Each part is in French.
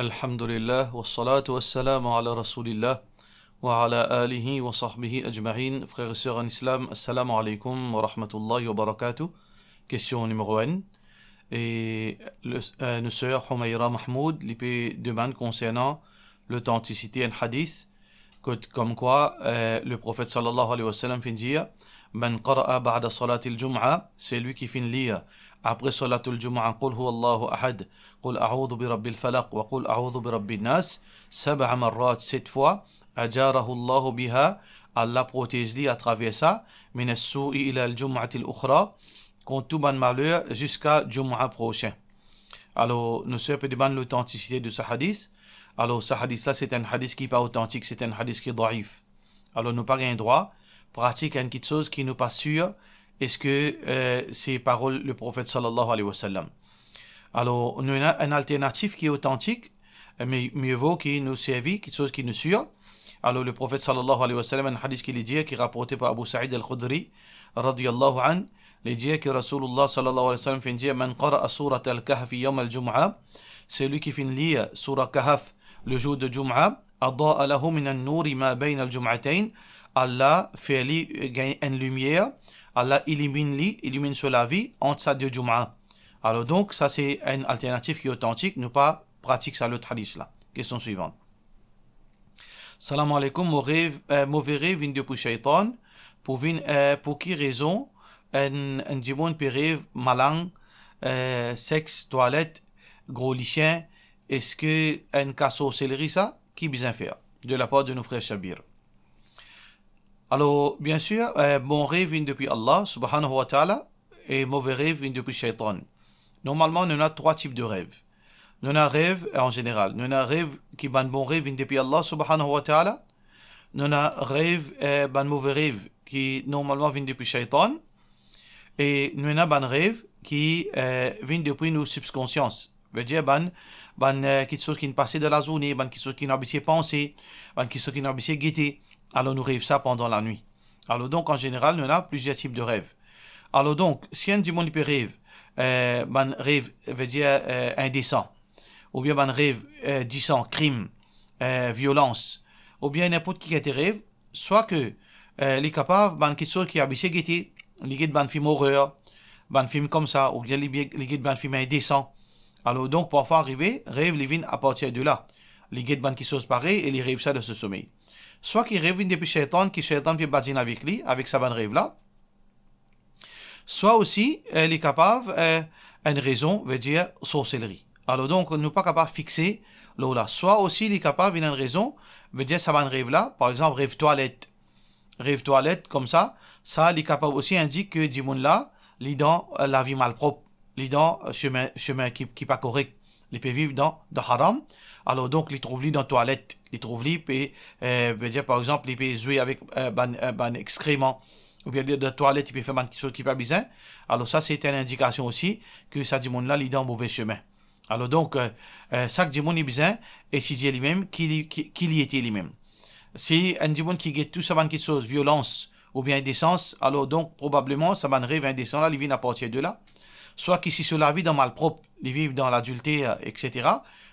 Alhamdulillah, wa salatu wa salam ala rasulillah, wa ala alihi wa sahbihi ajma'in. Frères et sœurs en islam, assalamu alaikum wa rahmatullahi wa barakatuh. Question numéro 1. Et nos sœurs Humayra Mahmoud, l'IP demande concernant l'authenticité en hadith, comme quoi le prophète sallallahu alayhi wa sallam fin dire Man qara'a ba'da salatil jum'a, c'est lui qui fin lire après salatul jum'a qul huwa Allahu ahad, qul a'udhu bi rabbil falaq wa qul a'udhu bi rabbin nas, sab'a marrat, 7 fois, ajarahu Allahu biha, Allah protège lui à travers ça, min as-su'i ila al-jum'ati al-ukhra, contre tout ban malheur jusqu'à jum'a prochain. Alors, nous sommes demandent l'authenticité de ce hadith. Alors, ce hadith-là, c'est un hadith qui n'est pas authentique, c'est un hadith qui est daif. Alors, nous n'avons pas un droit, pratique une petite chose qui n'est pas sûre, est-ce que c'est parole du prophète sallallahu alayhi wa sallam. Alors, nous avons une alternative qui est authentique, mais mieux vaut qu'il nous serve, quelque chose qui nous sûre. Alors, le prophète sallallahu alayhi wa sallam, un hadith qui dit, qui est rapporté par Abu Sa'id al-Khudri, radiyallahu an, il dit que Rasulullah sallallahu alayhi wa sallam fait dire, Man qara'a surat al-kahf yawm al-jum'a, c'est lui qui finit lire surat Kahf le jour de Jum'a, Adda'a lahu min an-nuri ma bayna al-jum'atayn, Allah fait lui une lumière, Allah illumine sur la vie entre sa deux Jum'a. Alors donc, ça c'est une alternative qui est authentique, nous pas pratique ça l'autre hadith là. Question suivante. Salam alaikum, mauvais rêve vient depuis Shaitan, pour qui raison un démon peut rêve malang, sexe, toilette, gros lichien, est-ce que un cas sorcellerie ça qui bien faire de la part de nos frères Shabir. Alors bien sûr bon rêve vient depuis Allah subhanahu wa ta'ala et mauvais rêve vient depuis Shaitan. Normalement on a trois types de rêves. On a rêve en général, on a rêve qui ban bon rêve vient depuis Allah subhanahu wa ta'ala. On a rêve ban mauvais rêve qui normalement vient depuis Shaitan. Et nous avons un rêve qui vient depuis nos subconsciences. Veut dire quelque chose qui est passé de la journée, quelque chose qui n'a pas pensé, quelque chose qui n'a pas guetté. Alors nous rêvons ça pendant la nuit. Alors donc en général, nous avons plusieurs types de rêves. Alors donc, si un démon peut rêve, rêve veut dire indécent, ou bien rêve disant crime, violence, ou bien n'importe qui a rêve, soit que les capables, quelque chose qui a bien guetté, les guides ban film horreur, ban film comme ça, ou bien les guides ban film indécent. Alors donc, parfois arriver, rêve les vignes à partir de là. Les guides ban qui chose pareil et les rêvent ça de ce sommeil. Soit qu'ils rêvent depuis Shaitan, qui Shaitan peut badiner avec lui, avec sa ban rêve là. Soit aussi, les capables, une raison veut dire sorcellerie. Alors donc, nous ne sommes pas capables de fixer là. Soit aussi, les capables, une raison veut dire sa ban rêve là, par exemple, rêve toilette. Rêve toilette, comme ça, les capables aussi indiquent que Dimoun là, les dents, la vie malpropre, les dents, chemin qui pas correct, les peut vivre dans haram. Alors donc, les trouvent dans toilette, les trouvent veut dire par exemple, les peut jouer avec ban excrément, ou bien de toilette, il peut faire quelque chose qui pas bien. Alors ça, c'est une indication aussi que ça Dimoun là, les dents mauvais chemin. Alors donc, ça que Dimoun est bien, et si Dieu lui-même, qu'il y était lui-même. Si un démon qui guette tout ça, quelque chose, violence ou bien indécence, alors donc probablement ça va rêve indécent là, il vient à partir de là. Soit qu'ici sur la vie dans malpropre, il vit dans l'adultère, etc.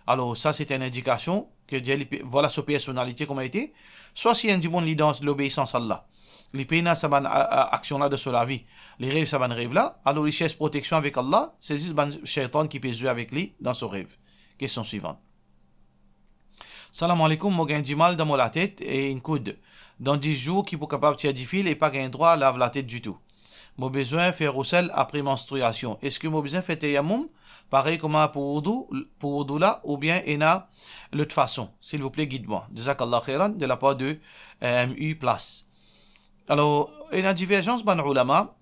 Alors ça c'est une indication que Dieu, voilà sa personnalité comme a été. Soit si un démon lit dans l'obéissance à Allah, les pénas ça va action là de sur la vie, les rêves ça va rêve là, alors il cherche protection avec Allah, c'est juste un shaitan qui peut jouer avec lui dans son rêve. Question suivante. Salam alaikum, moi j'ai du mal dans la tête et une coude. Dans 10 jours, qui pour capable de tirer du fil et pas gain droit à laver la tête du tout. Moi besoin de faire roussel après menstruation. Est-ce que moi besoin de faire tayammum? Pareil comme pour wudu là, ou bien ena l'autre façon. S'il vous plaît, guide-moi. Jazakallah khairan de la part de MU Place. Alors, il y a une divergence dans les ulama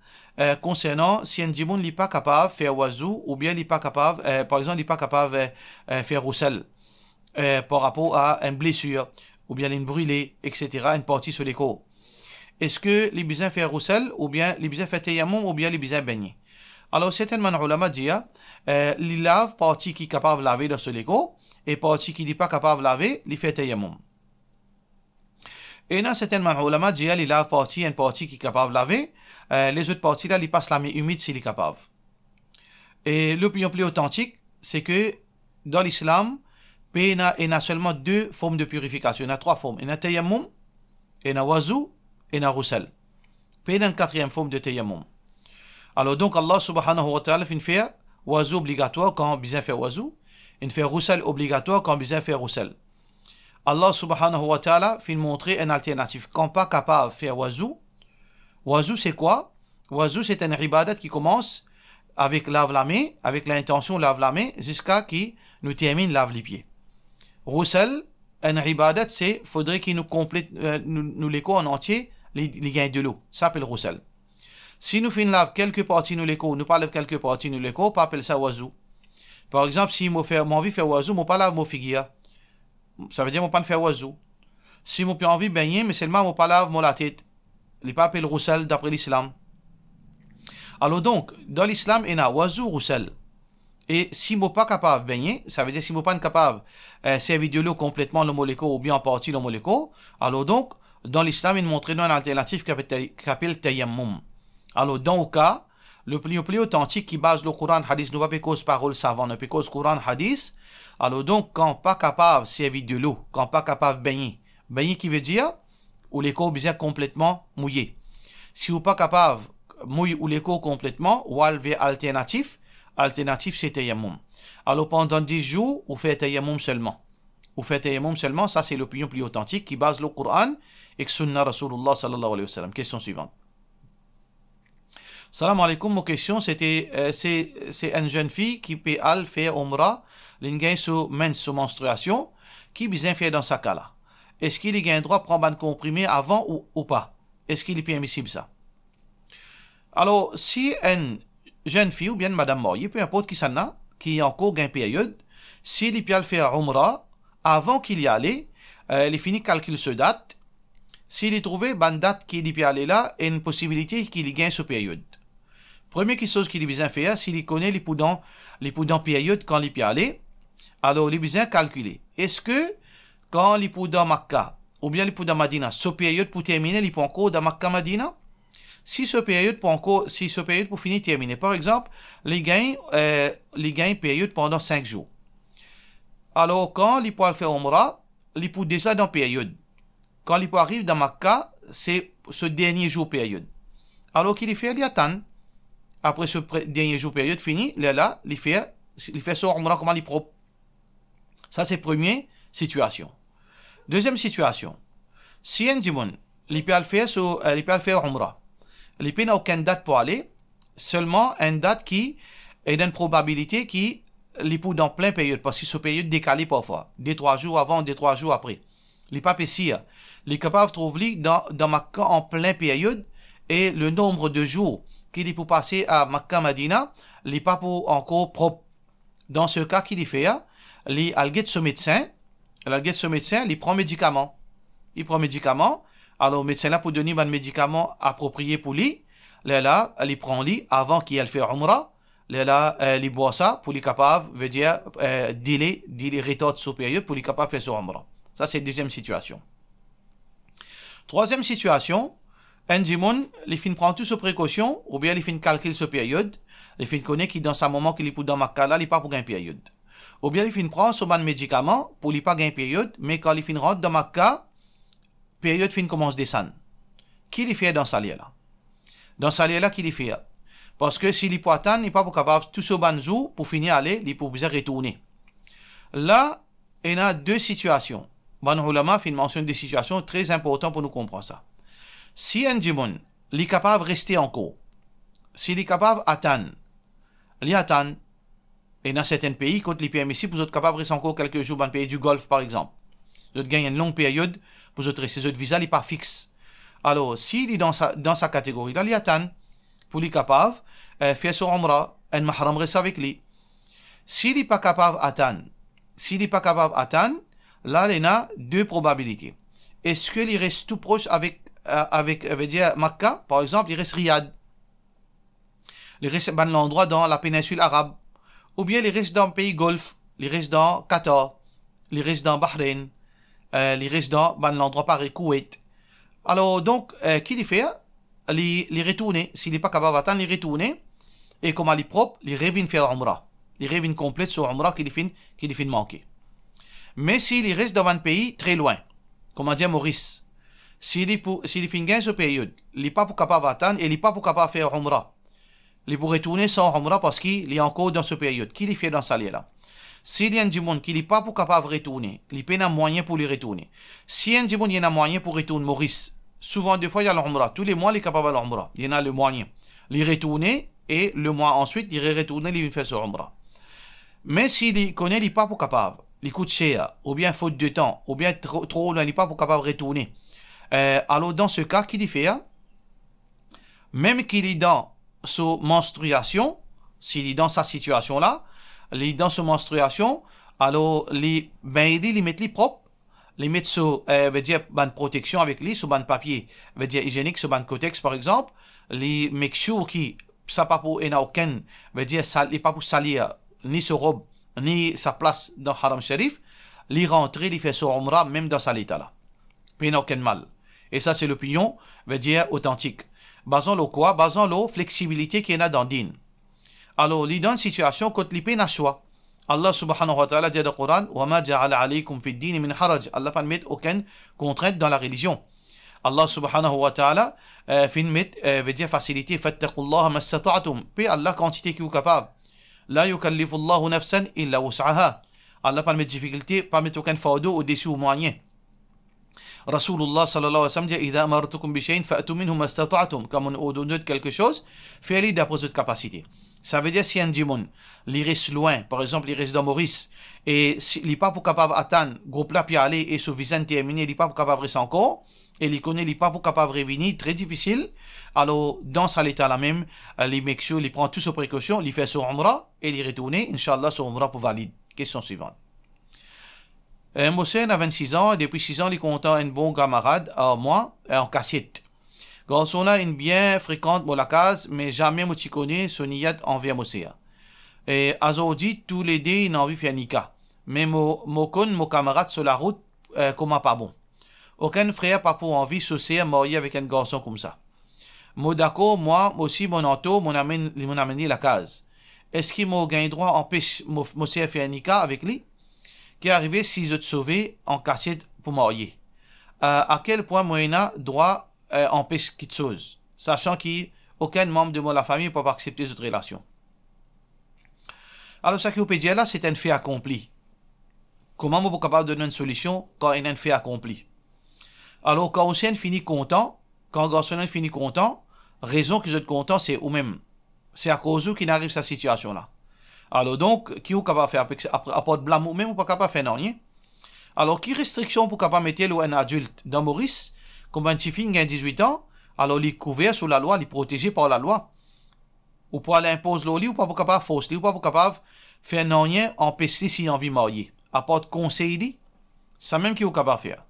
concernant si un djimoun n'est pas capable de faire wazou ou bien il n'est pas capable, par exemple, il n'est pas capable de faire roussel. Par rapport à une blessure, ou bien une brûlée, etc., une partie sur les corps. Est-ce que les besoins faire roussel, ou bien les besoins faire tayammum, ou bien les besoins baigner? Alors, certainement, les ulama disent, les lave partie qui est capable de laver dans ce légo, et partie qui n'est pas capable de laver, les fait tayammum. Et là, certainement, les ulama disent, les lave partie, une partie qui est capable de laver, les autres parties là, ils passent la main humide s'il est capable. Et l'opinion plus authentique, c'est que dans l'islam, Puis il y a seulement deux formes de purification. Il y a trois formes. Il y a tayammum, il y a wazou, et il y a roussel. Puis il y a une quatrième forme de tayammum. Alors donc Allah subhanahu wa ta'ala fait wazou obligatoire quand on besoin faire wazou. Il fait roussel obligatoire quand on besoin faire roussel. Allah subhanahu wa ta'ala fait montrer une alternative. Quand pas capable de faire wazou, wazou c'est quoi? Wazou c'est une ibadat qui commence avec lave la main, avec l'intention lave la main, jusqu'à qui nous termine lave les pieds. Roussel, une ibadat c'est, faudrait qu'il nous complète, nous l'écho en entier, les gains de l'eau. Ça s'appelle roussel. Si nous faisons lave quelques parties nous l'écho, nous parlons quelques parties nous l'écho, on appelle ça wazou. Par exemple, si moi envie de faire wazou, moi pas lave mon figuier. Ça veut dire que je ne peux pas faire oiseau. Si je n'ai envie de baigner, mais seulement je ne peux pas laver la tête. Il n'est pas appelé roussel d'après l'islam. Alors donc, dans l'islam, il y a oiseau roussel. Et si je ne suis pas capable de baigner, ça veut dire que si je ne suis pas capable de servir de l'eau complètement le moléco ou bien en partie le moléco, alors donc, dans l'islam, il montre une alternative qui s'appelle tayammum. Alors dans le cas, le plus authentique qui base le Coran hadith, nous va pas cause parole savant, ne pas cause Coran hadith. Alors donc, quand pas capable de servir de l'eau, quand pas capable de baigner, baigner qui veut dire, ou les corps bien complètement mouillés. Si vous pas capable de mouiller ou les corps complètement, ou alver alternatif c'est tayammum. Alors pendant 10 jours, vous faites tayammum seulement. Vous faites tayammum seulement, ça c'est l'opinion plus authentique qui base le Coran et Sunna Rasulullah sallallahu alayhi wa sallam. Question suivante. Salam alaikum, ma question c'était, c'est une jeune fille qui peut aller faire Umrah, l'ingay sous menstruation, qui besoin faire dans sa cas-là. Est-ce qu'il a un droit de prendre un comprimé avant ou pas? Est-ce qu'il est permissible ça? Alors, si une jeune fille ou bien madame mariée, peu importe qui s'en a, qui est encore une période, s'il peut faire Umrah, avant qu'il y aille, il finit calcul ce date, s'il est trouvé une date qu'il peut aller là, et une possibilité qu'il y gagne ce période. Première chose qu'il a besoin de faire, s'il connaît les poudants période quand il peut aller, alors il a besoin de calculer. Est-ce que quand il peut dans Makkah ou bien il peut dans Madina, ce période pour terminer, il peut encore dans Makkah Madina? Si ce période pour finir terminer, par exemple, il gagne période pendant 5 jours. Alors quand il peut faire Umrah, il peut déjà dans période. Quand il peut arriver dans Makkah, c'est ce dernier jour période. Alors qu'il fait, il attend. Après ce dernier jour période fini, là, il fait son Umrah comme il est propre. Ça, c'est la première situation. Deuxième situation. Si un dimon, il peut faire Umrah. Il n'a aucune date pour aller, seulement une date qui est une probabilité qui il peut dans plein période, parce que ce période décalée parfois. 2-3 jours avant, 2-3 jours après. Il n'est pas précis. Il est capable de trouver dans Makkah en plein période et le nombre de jours qu'il peut passer à Makkah Madina, il n'est pas encore propre. Dans ce cas qu'il fait, il guette ce médecin, il prend médicament. Alors le médecin là pour donner un médicament approprié pour lui, là, il prend lui avant qu'il ait fait Umrah, là, il boit ça pour lui capable, veut dire, délai retard supérieur pour lui capable de faire son Umrah. Ça c'est la deuxième situation. Troisième situation, un dimon, il fin prend toutes ses précautions, ou bien il fin calcule sa période, il fin connaît qu'il dans ce moment qu'il est pour dans Makkah là, il pas pour gagner période. Ou bien il fin prend son médicament pour lui pas gagner période, mais quand il fin rentre dans Makkah, période fin commence à descendre. Qui il fait dans sa lieu là? Dans sa lieu là, qui il fait? Parce que s'il peut attendre, il n'est pas capable tout ce ban jour pour finir aller, il peut besoin retourner. Là, il y a deux situations. Ban ulama fin mentionne des situations très importantes pour nous comprendre ça. Si un dimon, il est capable de rester encore, s'il est capable d'attendre, il attend, et dans certains pays, quand les permissibles, vous êtes capable de rester encore quelques jours dans le pays du Golfe, par exemple. Vous êtes gagné une longue période, vous êtes resté, votre visa n'est pas fixe. Alors, s'il est dans sa catégorie, là, il attend, pour lui capable, faire son Umrah, un mahram reste avec lui. S'il n'est pas capable d'attendre, là, il y a deux probabilités. Est-ce qu'il reste tout proche avec veut dire Makkah, par exemple, il reste Riyad. Il reste dans l'endroit dans la péninsule arabe. Ou bien il reste dans le pays Golfe. Il reste dans Qatar. Il reste dans Bahreïn. Il reste dans l'endroit pareil, Koweït. Alors, donc, qu'il fait? Il retourne. S'il n'est pas capable d'attendre, il retourne. Et comme il est propre, il revient faire Umrah. Il revient complète sur Umrah qu'il finit manquer. Mais s'il reste dans un pays très loin, comme on dit Maurice, s'il fait une ce période, il n'est pas capable d'attendre et il n'est pas capable de faire Umrah. Il pourrait retourner sans Umrah parce qu'il est encore dans ce période. Qui il fait dans sa là? S'il y a du monde qui n'est pas capable de retourner, il n'y a pas moyen pour lui retourner. S'il y a du monde qui a moyen pour retourner Maurice, souvent des fois il y a l'Umrah. Tous les mois il est capable de l'Umrah. Il y en a le moyen. Il retourner et le mois ensuite il retourner, il fait son Umrah. Mais s'il connaît, il n'est pas capable. Il coûte cher, ou bien faute de temps, ou bien trop loin, il n'est pas capable de retourner. Alors dans ce cas, qu'il fait, même qu'il est dans sa menstruation, s'il est dans sa situation là, il est dans sa menstruation, alors il met les propre, il met sur veut dire ban protection avec lui, sur ban papier, veut dire hygiénique, sur ban cotex par exemple, il make sure qui ça pas pour aucun, veut dire ça il pas pour salir ni sa robe ni sa place dans Haram Sharif, il rentre, il fait son Umrah même dans sa l'état là, pas aucun mal. Et ça c'est l'opinion, veut dire authentique. Basons le quoi? Basons la flexibilité qu'il y a dans le din. Alors, il y a une situation quand il y a un choix. Allah subhanahu wa ta'ala dit dans le Coran, وَمَا جَعَلَ عَلَيْكُمْ فِي الدِّينِ مِنْ حَرَجٍ. Allah ne met aucune contrainte dans la religion. Allah subhanahu wa ta'ala veut dire faciliter. فَاتَّقُوا اللَّهَ مَا اسْتَطَعْتُمْ. Puis Allah quantité qui est capable. لا يكلف الله نفسا إلا وسعها. Allah ne met difficulté, pas mettre aucun fardeau au-dessus au moyen. Rasulullah sallallahu alayhi wa sallam dit إذا أمرتكم بشيء فأتوا منه ما استطعتم. Comme on donne quelque chose, faites-le d'après votre capacité. Ça veut dire si un dimon, il reste loin, par exemple, il reste dans Maurice, et il n'est pas capable d'attendre, groupe là, puis aller, et ce visa terminé, il n'est pas capable de rester encore, et il connaît, il n'est pas capable de revenir, très difficile. Alors, dans cet état-là même, il make sure, il prend toutes ses précautions, il fait son Umrah, et il retourne, Inch'Allah, son Umrah pour valide. Question suivante. Mohsen a 26 ans, et depuis 6 ans, il est content un bon camarade à moi, en cassette. Garçon-là est bien fréquente pour la case, mais jamais moi tu connais son niyat envers Moséa. Et aujourd'hui, tous les deux, ils ont envie de faire nika. Mais mon camarade sur la route, comment pas bon. Aucun frère pas pour envie de se marier avec un garçon comme ça. Moi d'accord, moi aussi, mon entour, mon amené la case. Est-ce qu'il m'a gagné droit empêche Moséa faire nika avec lui? Qui est arrivé si je te sauver en cassette pour marier? À quel point moi droit empêche quelque chose, sachant qu'aucun membre de la famille ne peut pas accepter cette relation. Alors, ce qu'on peut dire là, c'est un fait accompli. Comment on peut capable de donner une solution quand il y a un fait accompli? Alors, quand on finit content, quand garçon finit content, raison que vous êtes content, c'est vous-même. C'est à cause de vous qu'il arrive cette situation-là. Alors, donc, qui est capable de faire à part de blâme vous-même, ou pas capable de faire rien? Alors, qui restriction pour capable de mettre un adulte dans Maurice? Comme un petit fille qui a 18 ans, alors il est couvert sous la loi, il est protégé par la loi. Ou pour aller imposer le lit, ou pas pour capable de fausser, ou pas pour capable de faire rien, empêcher s'il a envie de marier. À part de conseiller, c'est même qu'il est capable de faire.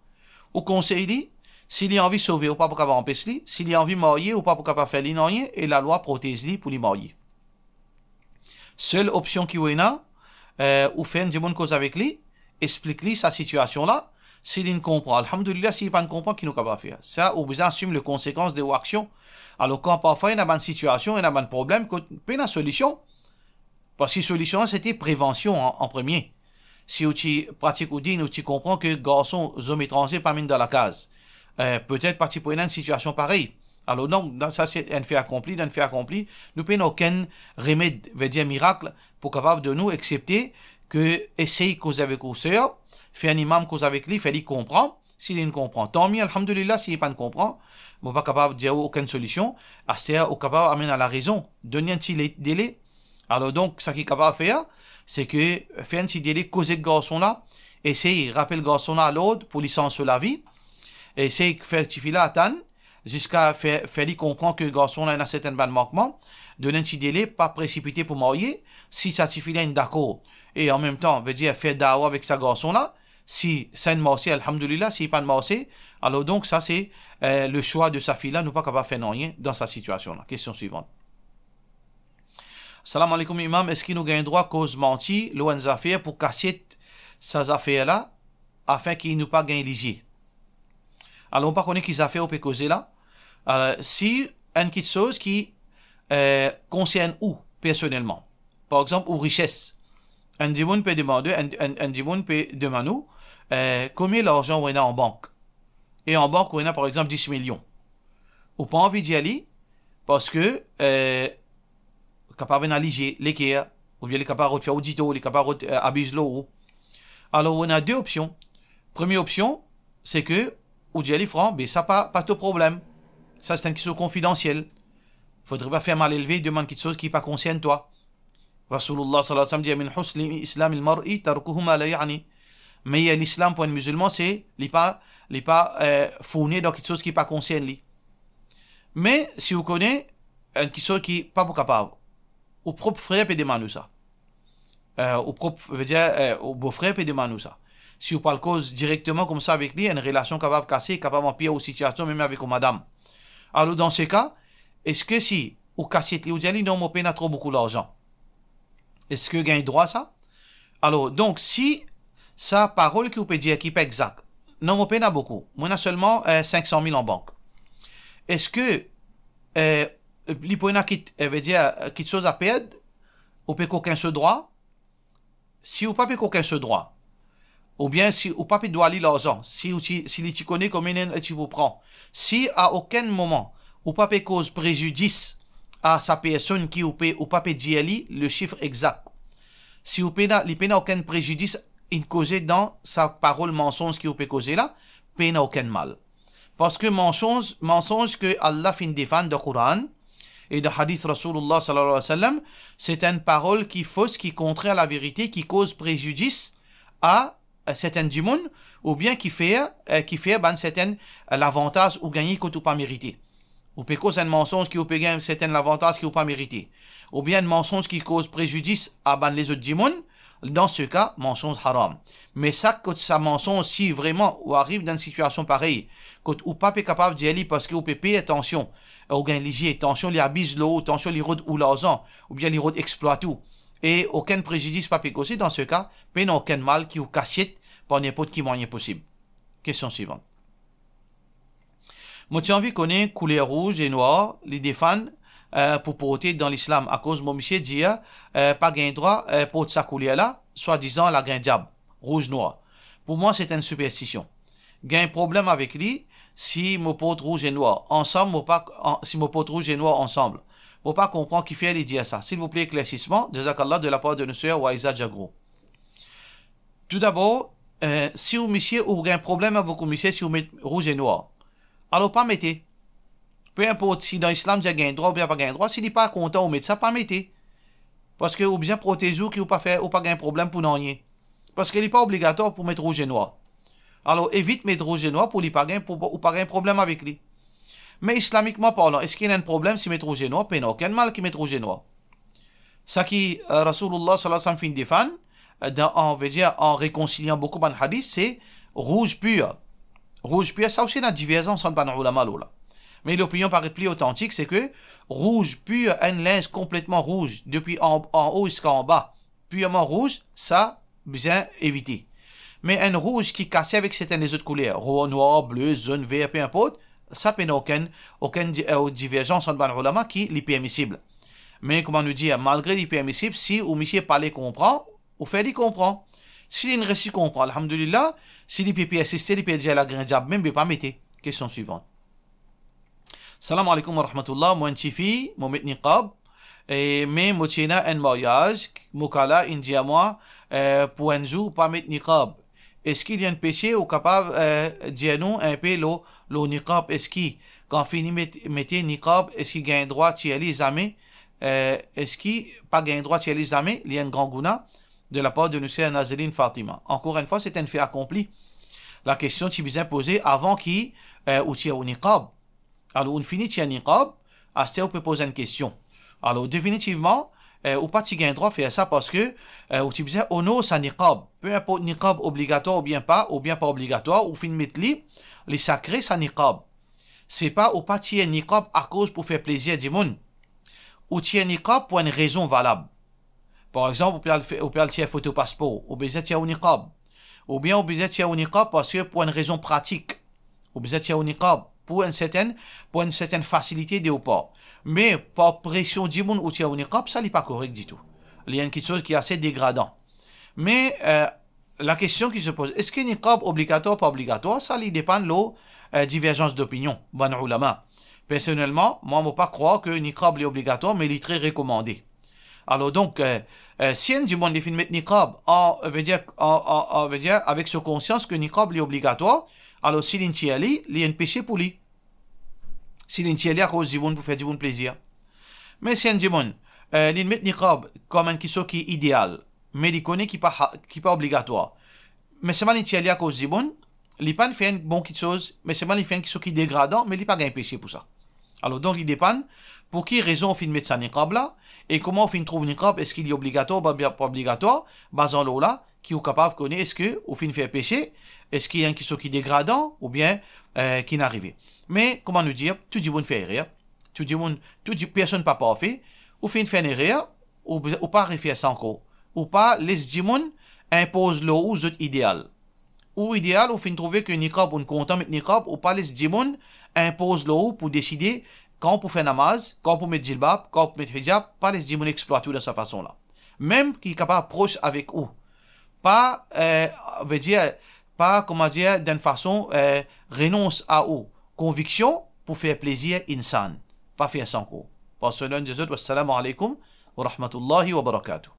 Ou conseiller, s'il a envie de sauver, ou pas pour capable d'empêcher, s'il a envie de marier, ou pas pour capable de faire rien, et la loi protège lui pour lui marier. Seule option qu'il y a, ou faire une bonne cause avec lui, explique-lui sa situation là. S'il ne comprend, alhamdoulilah, s'il ne comprend pas, qu'il n'est pas capable de faire. Ça, ou bien assume les conséquences de vos actions. Alors, quand parfois il y a une situation, il y a un problème, il y a une solution. Parce que la solution, c'était prévention en premier. Si tu pratiques ou dis, tu comprends que garçons, hommes étrangers, pas mis dans la case. Peut-être partir pour une situation pareille. Alors, donc, dans ça, c'est un fait accompli, nous n'avons aucun remède, veut dire miracle, pour capable de nous accepter que essayer cause avec vos sœurs, fait un imam cause avec lui, fait lui comprendre. S'il ne comprend, tant mieux, alhamdoulilah, s'il ne comprend, il n'est pas capable de dire aucune solution, c'est capable d'amener à la raison, donner un petit délai. Alors donc, ce qu'il est capable de faire, c'est que faire un petit délai, causer le garçon là, essayer, rappeler le garçon là à l'autre pour lui sentir la vie, essayer de faire petit là attendre, jusqu'à faire lui comprendre que le garçon là a un certain manquement, donner un petit délai, pas précipiter pour marier, si ça suffit là, d'accord, et en même temps, veut dire faire dawa avec sa garçon là, si c'est une marché, alhamdoulilah, si pas de marché, alors donc ça c'est le choix de sa fille là, nous pas capable de faire rien dans sa situation là. Question suivante. Salam alaikum imam, est-ce qu'il nous gagne droit cause menti, loin des affaires pour casser ces affaires là, afin qu'il nous pas gagne lisier? Alors on ne connaît pas qu'ils affaires au peut causer là. Si une petite chose qui concerne où personnellement, par exemple ou richesse, un dimon peut demander, un dimon peut demander combien l'argent on a en banque. Et en banque, on a par exemple 10 millions. Ou pas envie d'y aller parce que capable d'analyser l'équerre, ou bien les capables de faire audito, les capables d'abus l'eau. Alors, on a deux options. Première option, c'est que, ou d'y aller franc, mais ça pas de problème. Ça, c'est une question confidentielle. Faudrait pas faire mal élevé, demande quelque chose qui n'est pas concerne toi. Rasulullah sallallahu alayhi wa sallam dit, min husli islam il-mar'i tarkuhu ma la ya'ni. Mais l'islam pour un musulman, c'est, il n'est pas fourni dans quelque chose qui n'est pas concerne lui. Mais, si vous connaissez, quelque chose qui n'est pas capable, au propre frère peut demander ça. Au propre, veut dire, au beau-frère peut demander ça. Si vous parlez cause directement comme ça avec lui, une relation capable de casser, capable d'empirer aux situations, même avec madame. Alors, dans ce cas, est-ce que si, ou cassez lui, ou dit, non, mon père n'a trop beaucoup d'argent. Est-ce que vous avez droit à ça? Alors, donc, si, sa parole que vous pouvez dire qui n'est pas exacte, non, mon père n'a beaucoup. Moi, n'a seulement 500 000 en banque. Est-ce que, l'hypothèse qui veut dire quelque chose à perdre, ou peut qu'aucun ce droit? Si ou pas peut qu'aucun ce droit, ou bien si ou pas peut doit aller l'argent, si tu connais combien tu vous prends, si à aucun moment ou pas peut cause préjudice à sa personne qui ou pas peut dire le chiffre exact, si ou peut n'a aucun préjudice causé dans sa parole mensonge qui ou peut causer là, peut n'a aucun mal. Parce que mensonge que Allah fin défendre dans le Coran et dans le hadith Rasulullah sallallahu alayhi wa sallam, c'est une parole qui fausse, qui est contraire à la vérité, qui cause préjudice à certains du monde, ou bien qui fait certain l'avantage ou gagner que tu pas mérité. Ou peut cause un mensonge qui ou peut gagner certain l'avantage qui ou pas mérité. Ou bien un mensonge qui cause préjudice à les autres du monde, dans ce cas, mensonge haram. Mais ça, quand ça mensonge, si vraiment, ou arrive dans une situation pareille, quand ou pas est capable d'y aller parce que ou peut payer attention, ou gain lisier, attention, les abus l'eau, attention, les routes ou l'argent, ou bien les routes exploitent tout, et aucun préjudice pas causé, dans ce cas, peine aucun mal qui ou cassette par n'importe qui moyen possible. Question suivante. Moi, j'ai envie de connaître couleur rouge et noire, les défendre, pour porter dans l'islam, à cause, mon monsieur dit, pas gain droit, pour sa couleur là, soi-disant la gain diable, rouge-noir. Pour moi, c'est une superstition. Gain problème avec lui, si mon porte rouge et noir, ensemble, si mon porte rouge et noir ensemble. Faut pas comprendre qui fait les dire ça. S'il vous plaît, éclaircissement, Jazakallah de la part de nos sœurs Waiza Jagro. Tout d'abord, si vous monsieur, ou un problème avec vous monsieur, si vous mettez rouge et noir, alors pas mettez. Peu importe si dans l'islam, il y a un droit ou bien pas un droit, s'il n'est pas content, vous mettez ça, pas mettez. Parce que vous bien protéger ou pas faire, ou pas un problème pour n'en rien. Parce qu'il n'est pas obligatoire pour mettre rouge et noir. Alors évite mettre rouge et noir pour pas un problème avec lui. Mais islamiquement parlant, est-ce qu'il y a un problème si mettre rouge et noir? Pas aucun mal qui met rouge et noir. Ça qui Rasulullah sallallahu alayhi wa sallam fin défend, on veut dire en réconciliant beaucoup de hadiths, c'est rouge pur. Rouge pur, ça aussi, il y a une divergence entre les ulama là. Mais l'opinion paraît plus authentique, c'est que rouge pur, un linge complètement rouge, depuis en haut jusqu'en bas, purement rouge, ça, bien éviter. Mais un rouge qui casse avec certaines des autres couleurs, rouge, noir, bleu, jaune, vert, peu importe, ça peut aucune divergence entre les ulama qui est permissible. Mais comment nous dire, malgré les permissibles, si ou monsieur parler comprend, ou fait il comprend. Si il réussit comprend, alhamdulillah, si il peut assister, il peut dire la grande diable, même pas mettre. Question suivante. Salam alaikum wa rahmatullah, moi une fille, moi met niqab, et mais moi tiens un mariage, moi kala india moi pour un jour pas mettre niqab. Est-ce qu'il y a un péché ou capable dire nous un peu le niqab, est-ce qu'il quand fini mettez niqab, est-ce qu'il gagne droit de aller examiner, est-ce qu'il pas gagne droit de aller examiner, il y a un grand guna de la part de nous sœur Nazrine Fatima. Encore une fois, c'est un fait accompli. La question tu bien posée avant qui ou tu as un niqab. Alors, on finit de niqab, à ce on peut poser une question. Alors, définitivement, ou pas tu gagnes droit à faire ça parce que, ou tu disais, on a sa niqab. Peu importe niqab obligatoire ou bien pas obligatoire, ou fin mettre les sacrés sa niqab. C'est pas ou pas tu niqab à cause pour faire plaisir du monde. Ou tu niqab pour une raison valable. Par exemple, on peut faire photo passeport, ou bien tu as un niqab. Ou bien, tu as un niqab parce que pour une raison pratique. Ou bien tu as un niqab pour une certaine facilité de pas. Mais par pression du monde ou tu as un niqab, ça n'est pas correct du tout. Il y a quelque chose qui est assez dégradant. Mais la question qui se pose, est-ce que niqab obligatoire ou pas obligatoire, ça dépend de la divergence d'opinion, ban ulama. Personnellement, moi, je ne peux pas croire que niqab est obligatoire, mais il est très recommandé. Alors donc, si on dit bon, il faut mettre niqab, veut dire avec ce conscience que niqab est obligatoire, alors si l'intiali, il y a un péché pour lui. Si l'intiali à cause du bon pour faire du bon plaisir. Mais si on dit bon, il met niqab comme un kisso qui est idéal, mais il connaît qui n'est pas obligatoire. Mais c'est mal l'intiali à cause du bon, il pas fait une bonne chose, mais c'est mal il fait un kisso qui est dégradant, mais il pas un péché pour ça. Alors donc, il dépend pour qui raison on fait mettre sa niqab là, et comment on fait trouve niqab, est-ce qu'il est obligatoire ou pas obligatoire, basant l'eau là, qui est capable de connaître est-ce que on fait faire péché, est-ce qu'il y a un qui est dégradant, ou bien qui n'est arrivé. Mais, comment nous dire, tout le monde fait erreur, tout personne pas parfait, ou fait une erreur, ou pas refaire ça encore, ou pas laisse le monde impose l'eau aux autres idéal. Ou idéal, ou fin trouver que niqab, on content mettre niqab, ou pas les djimoun impose l'eau pour décider quand pour faire namaz, quand pour mettre jilbab, quand pour mettre hijab, pas les djimoun exploiter de cette façon-là. Même qui est capable proche avec eux. Pas, veut dire, pas, comment dire, d'une façon, renonce à eux. Conviction pour faire plaisir insan. Pas faire sans quoi. Parce que l'un des autres, wassalamu alaikum wa rahmatullahi wa barakatuh.